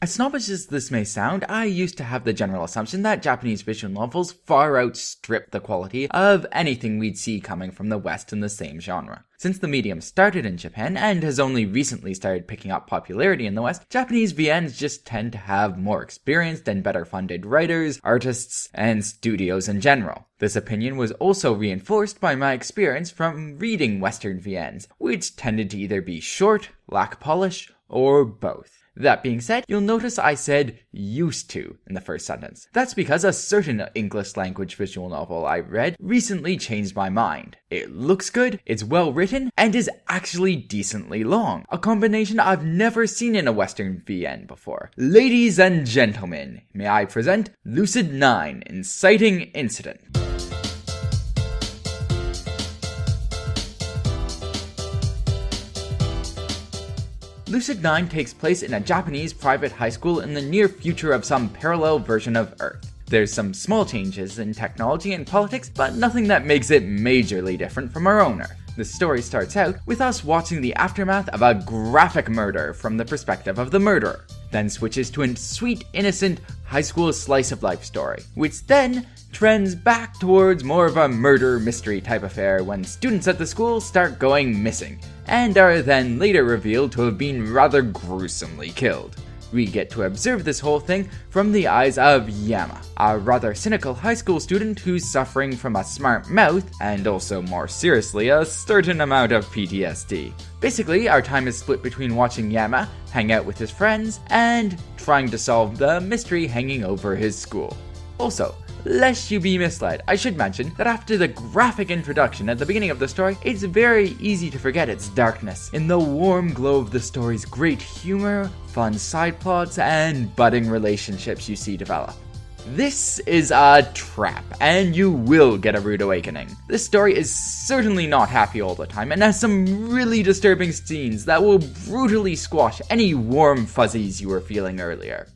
As snobbish as this may sound, I used to have the general assumption that Japanese visual novels far outstrip the quality of anything we'd see coming from the West in the same genre. Since the medium started in Japan and has only recently started picking up popularity in the West, Japanese VNs just tend to have more experienced and better funded writers, artists, and studios in general. This opinion was also reinforced by my experience from reading Western VNs, which tended to either be short, lack polish, or both. That being said, you'll notice I said used to in the first sentence. That's because a certain English language visual novel I read recently changed my mind. It looks good, it's well written, and is actually decently long. A combination I've never seen in a Western VN before. Ladies and gentlemen, may I present Lucid9 Inciting Incident. Lucid9 takes place in a Japanese private high school in the near future of some parallel version of Earth. There's some small changes in technology and politics, but nothing that makes it majorly different from our own Earth. The story starts out with us watching the aftermath of a graphic murder from the perspective of the murderer, then switches to a sweet, innocent high school slice of life story, which then trends back towards more of a murder mystery type affair when students at the school start going missing, and are then later revealed to have been rather gruesomely killed. We get to observe this whole thing from the eyes of Yama, a rather cynical high school student who's suffering from a smart mouth, and also more seriously, a certain amount of PTSD. Basically, our time is split between watching Yama hang out with his friends, and trying to solve the mystery hanging over his school. Also, lest you be misled, I should mention that after the graphic introduction at the beginning of the story, it's very easy to forget its darkness in the warm glow of the story's great humor, fun side plots, and budding relationships you see develop. This is a trap, and you will get a rude awakening. This story is certainly not happy all the time, and has some really disturbing scenes that will brutally squash any warm fuzzies you were feeling earlier.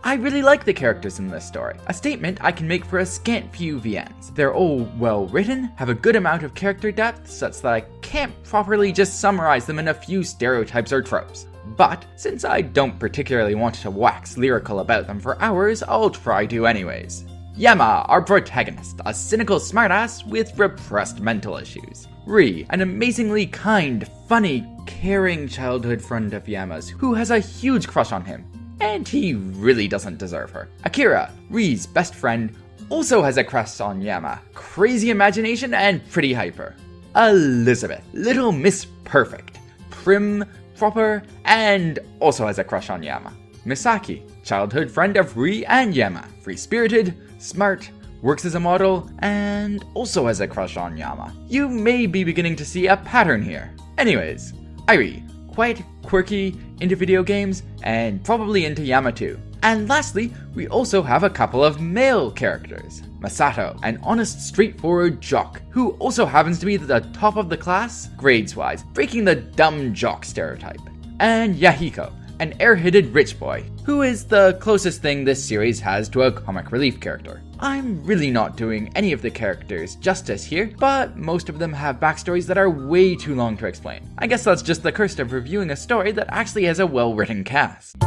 I really like the characters in this story, a statement I can make for a scant few VNs. They're all well written, have a good amount of character depth such that I can't properly just summarize them in a few stereotypes or tropes. But since I don't particularly want to wax lyrical about them for hours, I'll try to anyways. Yama, our protagonist, a cynical smartass with repressed mental issues. Ri, an amazingly kind, funny, caring childhood friend of Yama's who has a huge crush on him. And he really doesn't deserve her. Akira, Ri's best friend, also has a crush on Yama. Crazy imagination and pretty hyper. Elizabeth, Little Miss Perfect. Prim, proper, and also has a crush on Yama. Misaki, childhood friend of Ri and Yama. Free-spirited, smart, works as a model, and also has a crush on Yama. You may be beginning to see a pattern here. Anyways, Airi, quite quirky, into video games, and probably into Yama too. And lastly, we also have a couple of male characters. Masato, an honest, straightforward jock, who also happens to be the top of the class, grades-wise, breaking the dumb jock stereotype. And Yahiko, an airheaded rich boy, who is the closest thing this series has to a comic relief character. I'm really not doing any of the characters justice here, but most of them have backstories that are way too long to explain. I guess that's just the curse of reviewing a story that actually has a well-written cast.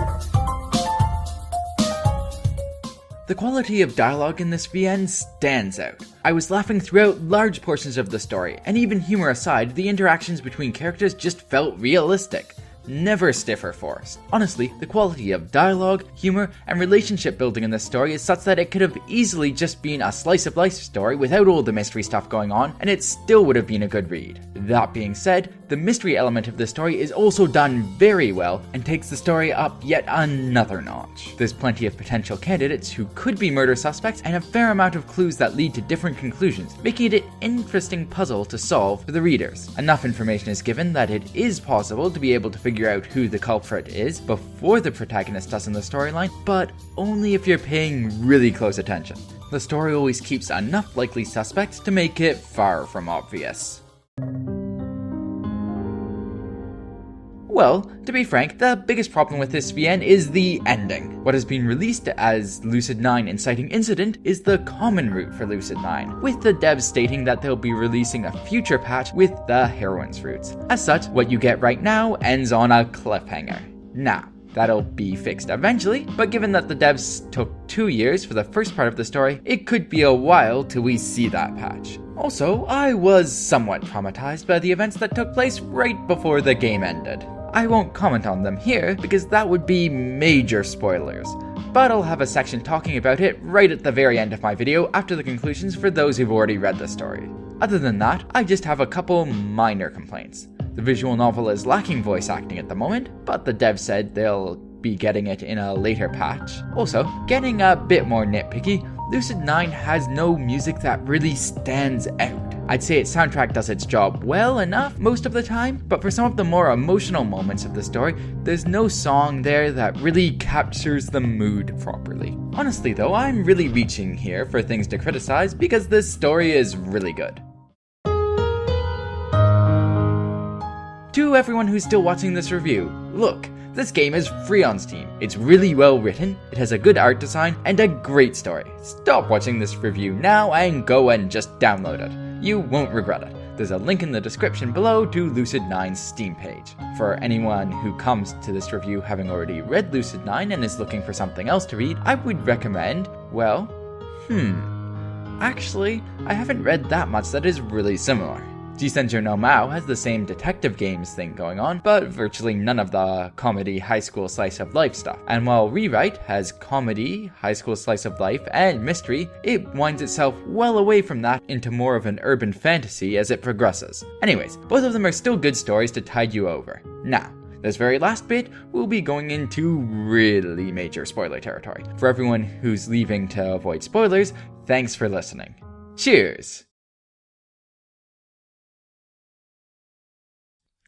The quality of dialogue in this VN stands out. I was laughing throughout large portions of the story, and even humor aside, the interactions between characters just felt realistic. Never stiff or forced. Honestly, the quality of dialogue, humor, and relationship building in this story is such that it could have easily just been a slice of life story without all the mystery stuff going on, and it still would have been a good read. That being said, the mystery element of this story is also done very well and takes the story up yet another notch. There's plenty of potential candidates who could be murder suspects and a fair amount of clues that lead to different conclusions, making it an interesting puzzle to solve for the readers. Enough information is given that it is possible to be able to figure out who the culprit is before the protagonist does in the storyline, but only if you're paying really close attention. The story always keeps enough likely suspects to make it far from obvious. Well, to be frank, the biggest problem with this VN is the ending. What has been released as Lucid9 Inciting Incident is the common route for Lucid9, with the devs stating that they'll be releasing a future patch with the heroine's routes. As such, what you get right now ends on a cliffhanger. Now, that'll be fixed eventually, but given that the devs took 2 years for the first part of the story, it could be a while till we see that patch. Also, I was somewhat traumatized by the events that took place right before the game ended. I won't comment on them here because that would be major spoilers, but I'll have a section talking about it right at the very end of my video after the conclusions for those who've already read the story. Other than that, I just have a couple minor complaints. The visual novel is lacking voice acting at the moment, but the devs said they'll be getting it in a later patch. Also, getting a bit more nitpicky, Lucid9 has no music that really stands out. I'd say its soundtrack does its job well enough most of the time, but for some of the more emotional moments of the story, there's no song there that really captures the mood properly. Honestly though, I'm really reaching here for things to criticize because this story is really good. To everyone who's still watching this review, look, this game is free on Steam. It's really well written, it has a good art design, and a great story. Stop watching this review now and go and just download it. You won't regret it. There's a link in the description below to Lucid9's Steam page. For anyone who comes to this review having already read Lucid9 and is looking for something else to read, I would recommend, well, actually, I haven't read that much that is really similar. Jisenjo no Mao has the same detective games thing going on, but virtually none of the comedy high school slice of life stuff. And while Rewrite has comedy, high school slice of life, and mystery, it winds itself well away from that into more of an urban fantasy as it progresses. Anyways, both of them are still good stories to tide you over. Now, this very last bit will be going into really major spoiler territory. For everyone who's leaving to avoid spoilers, thanks for listening. Cheers!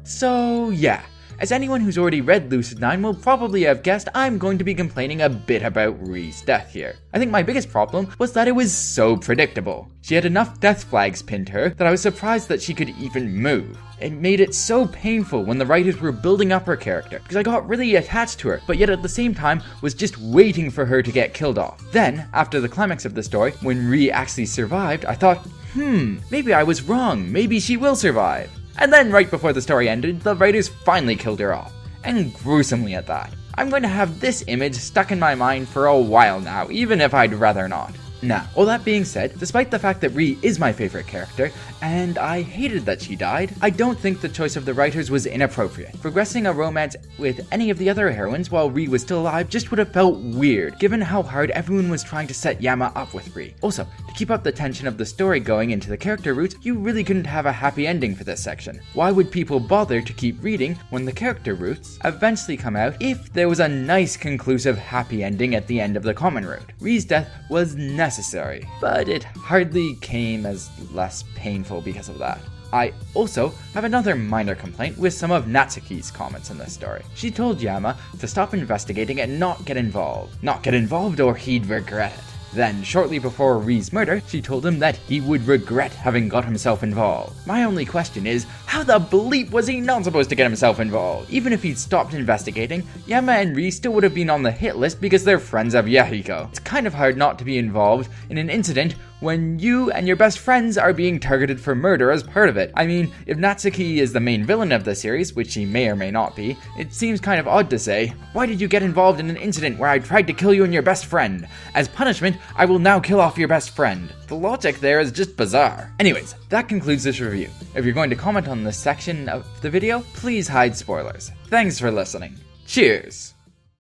So yeah, as anyone who's already read Lucid9 will probably have guessed, I'm going to be complaining a bit about Ri's death here. I think my biggest problem was that it was so predictable. She had enough death flags pinned to her that I was surprised that she could even move. It made it so painful when the writers were building up her character, because I got really attached to her, but yet at the same time was just waiting for her to get killed off. Then, after the climax of the story, when Ri actually survived, I thought, maybe I was wrong, maybe she will survive. And then right before the story ended, the writers finally killed her off. And gruesomely at that. I'm going to have this image stuck in my mind for a while now, even if I'd rather not. Now, all that being said, despite the fact that Ri is my favorite character, and I hated that she died, I don't think the choice of the writers was inappropriate. Progressing a romance with any of the other heroines while Ri was still alive just would have felt weird, given how hard everyone was trying to set Yama up with Ri. Also, to keep up the tension of the story going into the character roots, you really couldn't have a happy ending for this section. Why would people bother to keep reading when the character roots eventually come out if there was a nice conclusive happy ending at the end of the common route? Ri's death was necessary, but it hardly came as less painful because of that. I also have another minor complaint with some of Natsuki's comments in this story. She told Yama to stop investigating and not get involved. Not get involved or he'd regret it. Then, shortly before Ri's murder, she told him that he would regret having got himself involved. My only question is, how the bleep was he not supposed to get himself involved? Even if he'd stopped investigating, Yama and Ri still would have been on the hit list because they're friends of Yahiko. It's kind of hard not to be involved in an incident when you and your best friends are being targeted for murder as part of it. I mean, if Natsuki is the main villain of the series, which she may or may not be, it seems kind of odd to say, why did you get involved in an incident where I tried to kill you and your best friend? As punishment, I will now kill off your best friend. The logic there is just bizarre. Anyways, that concludes this review. If you're going to comment on this section of the video, please hide spoilers. Thanks for listening. Cheers!